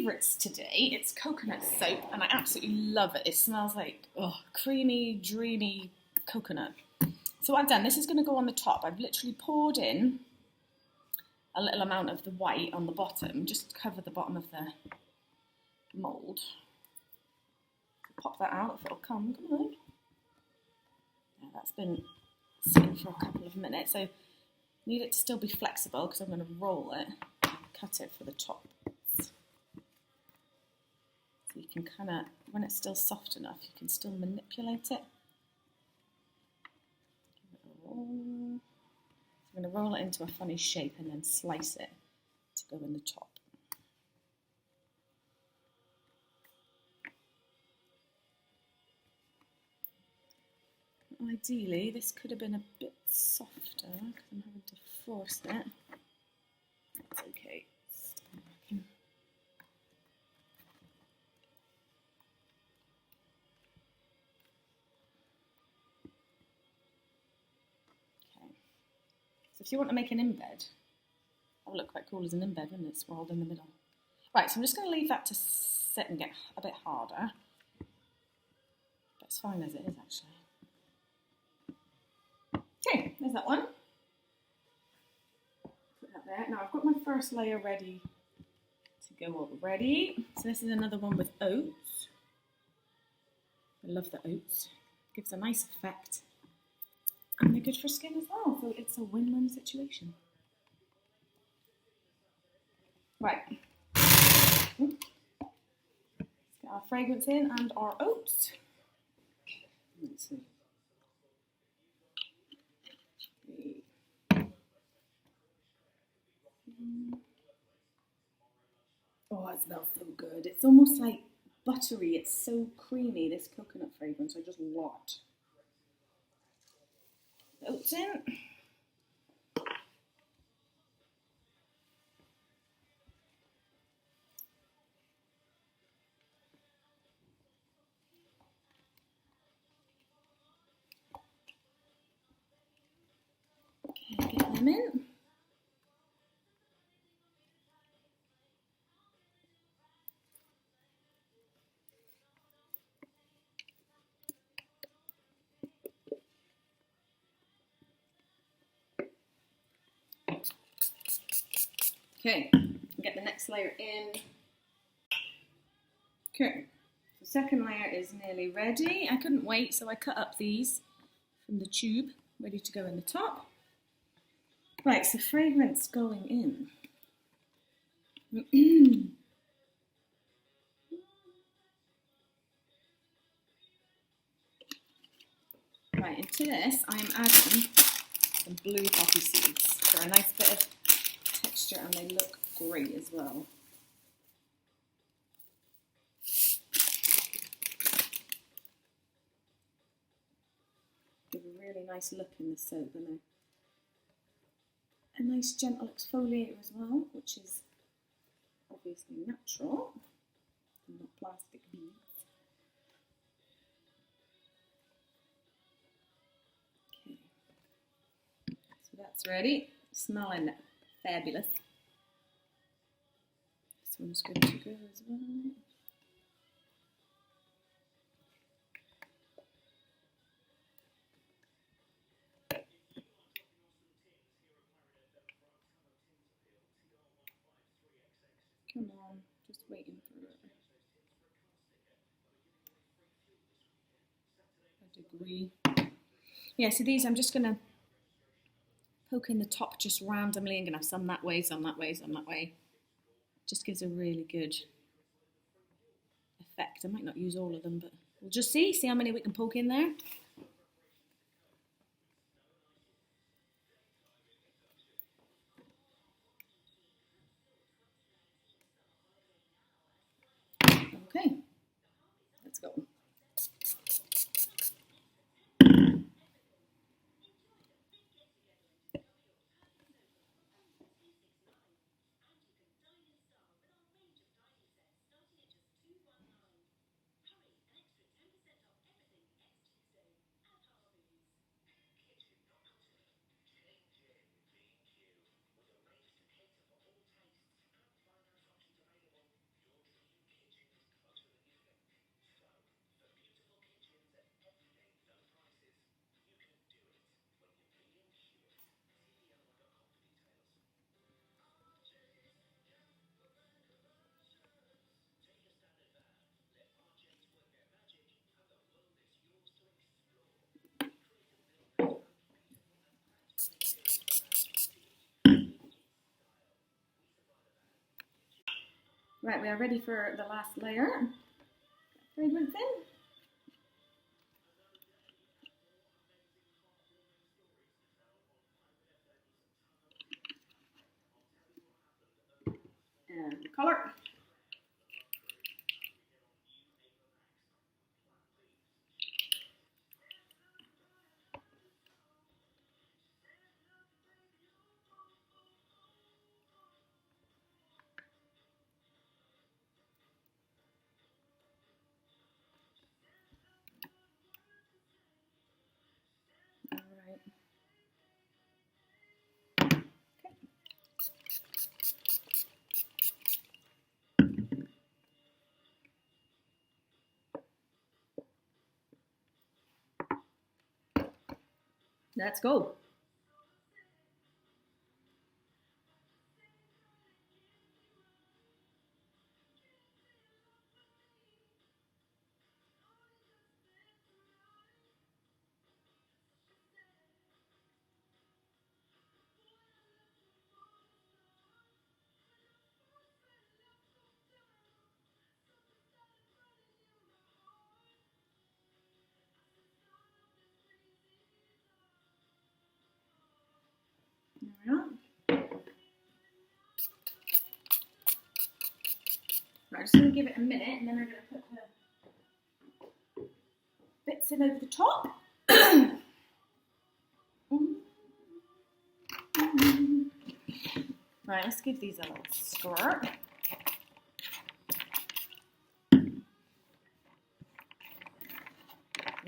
favourites today. It's coconut soap, and I absolutely love it. It smells like creamy, dreamy coconut. So what I've done, this is going to go on the top. I've literally poured in a little amount of the white on the bottom, just to cover the bottom of the mould. Pop that out if it'll come. Come on. Yeah, that's been sitting for a couple of minutes, so need it to still be flexible because I'm going to roll it and cut it for the top. So you can kind of, when it's still soft enough, you can still manipulate it. So I'm going to roll it into a funny shape and then slice it to go in the top. Ideally, this could have been a bit softer because I'm having to force it. That's okay. Okay. So if you want to make an embed, that would look quite cool as an embed, wouldn't it? Swirled in the middle. Right, so I'm just going to leave that to sit and get a bit harder. But it's fine as it is, actually. Okay, there's that one. Put that there. Now I've got my first layer ready to go already. So this is another one with oats. I love the oats. Gives a nice effect. And they're good for skin as well. So it's a win-win situation. Right. Let's get our fragrance in and our oats. Let's see. Oh, it smells so good. It's almost like buttery. It's so creamy, this coconut fragrance. I just love it. Oats in. Okay, get them in. Okay, get the next layer in. Okay, the second layer is nearly ready. I couldn't wait, so I cut up these from the tube, ready to go in the top. Right, so fragrance going in. Right, into this I am adding some blue poppy seeds for a nice bit of texture, and they look great as well. Give a really nice look in the soap, and a nice gentle exfoliator as well, which is obviously natural and not plastic beads. Okay, so that's ready. Smelling fabulous. This one's good to go as well. Come on, just waiting for a degree. Yeah, so these I'm just going to poke in the top just randomly. I'm going to have some that way, some that way, some that way. Just gives a really good effect. I might not use all of them, but we'll just see how many we can poke in there. Okay, let's go. Right, we are ready for the last layer. Fragrance in. And the colour. All right. Let's go. There we are. Right, I'm just going to give it a minute and then I'm going to put the bits in over the top. Right, let's give these a little squirt.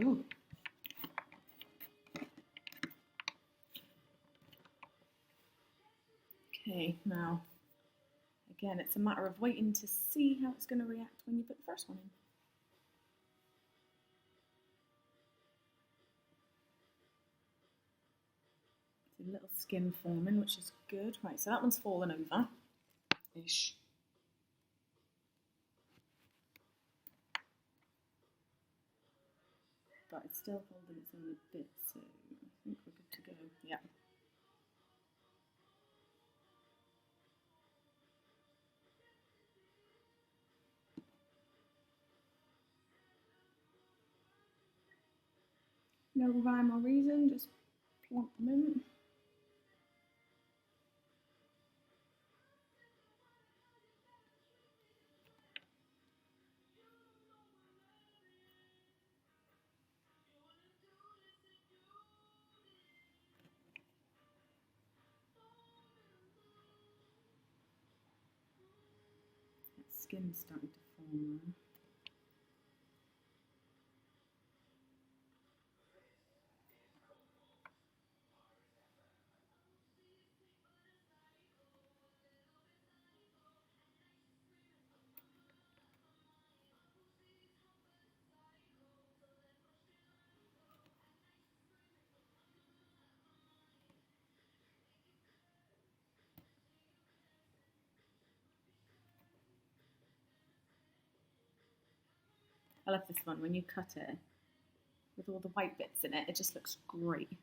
Ooh. Okay, now, again, it's a matter of waiting to see how it's going to react when you put the first one in. It's a little skin forming, which is good. Right, so that one's fallen over-ish. But it's still holding its own a bit, so I think we're good to go. Yeah. No rhyme or reason, just plonk them in. That skin's starting to form now. I love this one. When you cut it, with all the white bits in it, it just looks great.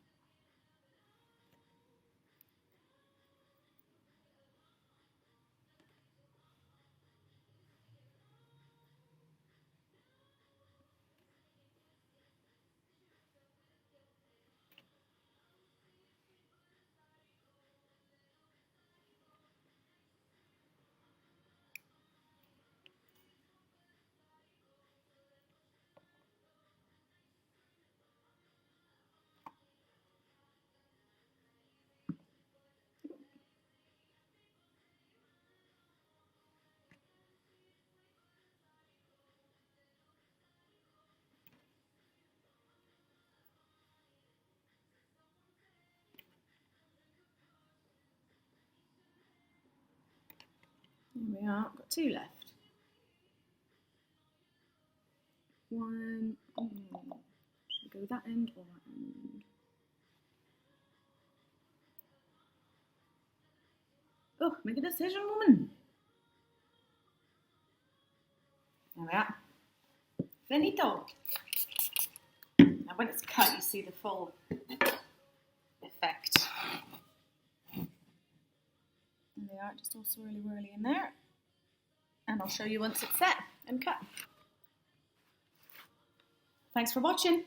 There we are, got two left. One, should we go that end or that end? Oh, make a decision, woman. There we are. Finito. Now when it's cut, you see the full effect. There they are, just all swirly whirly in there. and I'll show you once it's set and cut. Thanks for watching.